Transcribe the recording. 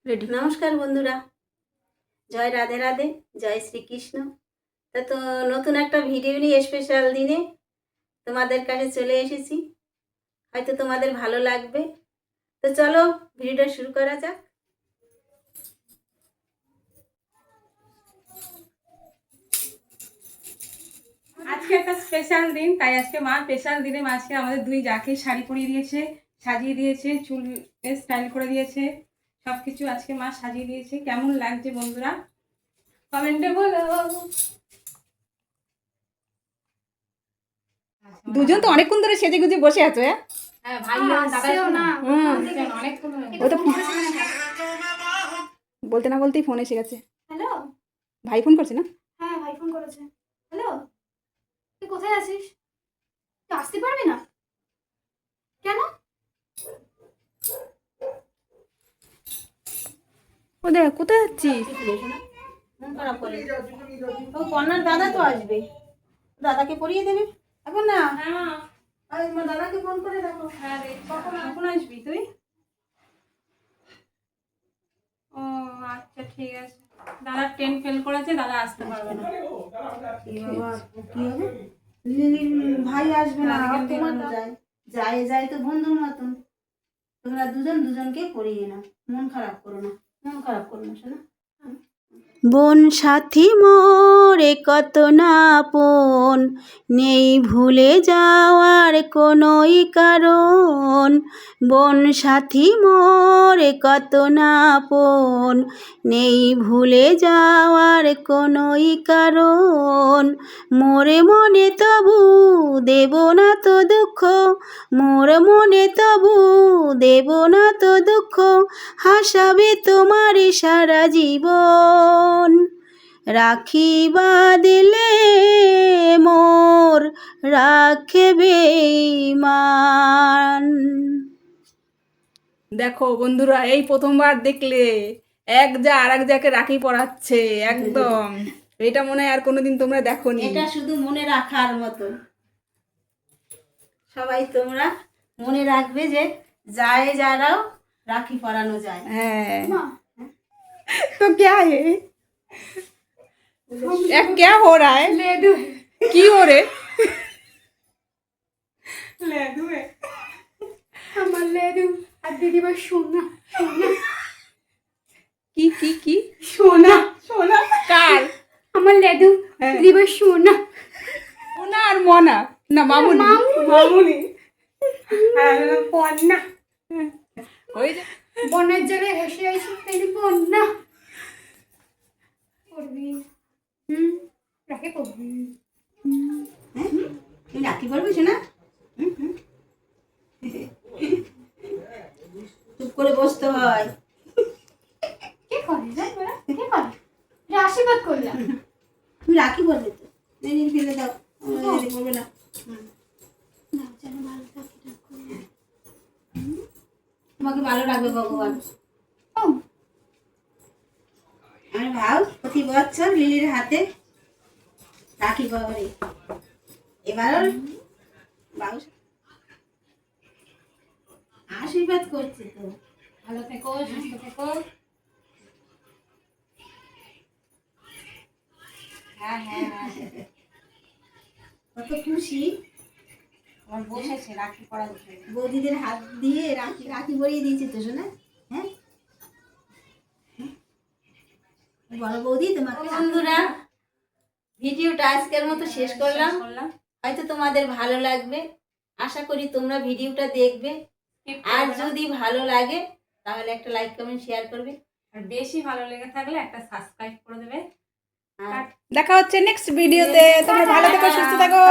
Ready. নমস্কার বন্ধুরা, জয় রাধে রাধে, জয় শ্রীকৃষ্ণ। তো নতুন একটা ভিডিও নিয়ে স্পেশাল দিনে তোমাদের কাছে চলে এসেছি। হয়তো তোমাদের ভালো লাগবে। তো চলো ভিডিওটা শুরু করা যাক। আজকে একটা স্পেশাল দিন, তাই আজকে মা স্পেশাল দিনে মাকে আমাদের দুই যাকে শাড়ি পরিয়ে দিয়েছে, সাজিয়ে দিয়েছে, চুল স্টাইল করে দিয়েছে, সবকিছু আজকে মা সাজিয়ে দিয়েছে। কেমন লাগছে বন্ধুরা কমেন্টে বলো। দুজন তো অনেকক্ষণ ধরে সেজে গুজে বসে আছো। হ্যাঁ ভাই দাদাও না অনেকক্ষণ ও তো বলতে না বলতেই ফোন এসে গেছে। হ্যালো, ভাই ফোন করছে না? হ্যাঁ ভাই ফোন করেছে। হ্যালো, তুই কোথায় আছিস? তুই আসতে পারবি না কেন? ও দেখ কোথায় যাচ্ছিস? মন খারাপ করে ও কন্যার দাদা তো আসবে, দাদাকে পরিয়ে দেবে এখন না। হ্যাঁ তোমার দাদাকে ফোন করে দেখো। হ্যাঁ রে, কখন আসবি তুই? ও আচ্ছা ঠিক আছে, দাদা ট্রেন ফেল করেছে, দাদা আসতে পারবে না। কি বাবা, কি হবে? লিলির ভাই আসবে না, আর তোমার যায় যায় তো বন্ধুর মতন। তোমরা দুজন দুজনকে পড়িয়ে নাও, মন খারাপ করো না, মন খারাপ করো না শোনা। বোন সাথী মোরে কত না আপন, নেই ভুলে যাওয়ার কোনোই কারণ। বোন সাথী মোরে কত না আপন, নেই ভুলে যাওয়ার কোনোই কারণ। মোরে মনে তবু দেব না তো দুঃখ, মোর মনে তবু দেব না তো দুঃখ, হাসাবে তোমার সারা জীবন। রাখি বাঁধলে মোর রাখবে মান। দেখো বন্ধুরা, এই প্রথমবার দেখলে এক যা আর এক যাকে রাখি পরাচ্ছে একদম। এটা মনে হয় আর কোনোদিন তোমরা দেখোনি। এটা শুধু মনে রাখার মতো। সবাই তোমরা মনে রাখবে যে যায় যারাও রাখি পরানো যায়। হ্যাঁ, মা, तो क्या है? क्या हो रहा है? লেডু की हो रे? লেদু আমার লেডু আর দিদিভাই সোনা সোনা की সোনা সোনা कार আমার লেডু হ্যাঁ। দিদিভাই সোনা मोना और मोना ना मामुनी। মামুনি আর আমি বললাম পন্না। ওই যে বনের জলে ভেসে আইসি তেলি বন্যা করবি। রাখে করবি। তুমি রাখি পরবে না? চুপ করে বসতে হয়। কে করে রে তোরা? কে করে? রে আশীর্বাদ করলাম। তুমি রাখি পরবে তো, নিয়ে ফেলে দাও, পড়বে না। না যেন ভালো থাকে রাখো। তোমাকে ভালো রাখবে ভগবান। ও আমি ভাও প্রতি বছর লিলির হাতে রাখি পরে, এবারও বাবু আশীর্বাদ করছে তো। ভালো থেকো, সুস্থ থেকো। হ্যাঁ হ্যাঁ হ্যাঁ, কত খুশি। আমার বসেছে রাখি পড়া বসে। বৌদিদের হাত দিয়ে রাখি রাখি পরিয়ে দিয়েছে তো শোনা। হ্যাঁ, বড় বৌদি তোমাকে। বন্ধুরা, ভিডিওটা আজকের মতো শেষ করলাম। হয়তো তোমাদের ভালো লাগবে, আশা করি তোমরা ভিডিওটা দেখবে। আর যদি ভালো লাগে তাহলে একটা লাইক কমেন্ট শেয়ার করবে। আর বেশি ভালো লেগে থাকলে একটা সাবস্ক্রাইব করে দেবে। আর দেখা হচ্ছে নেক্সট ভিডিওতে। তোমরা ভালো থেকো, সুস্থ থাকো।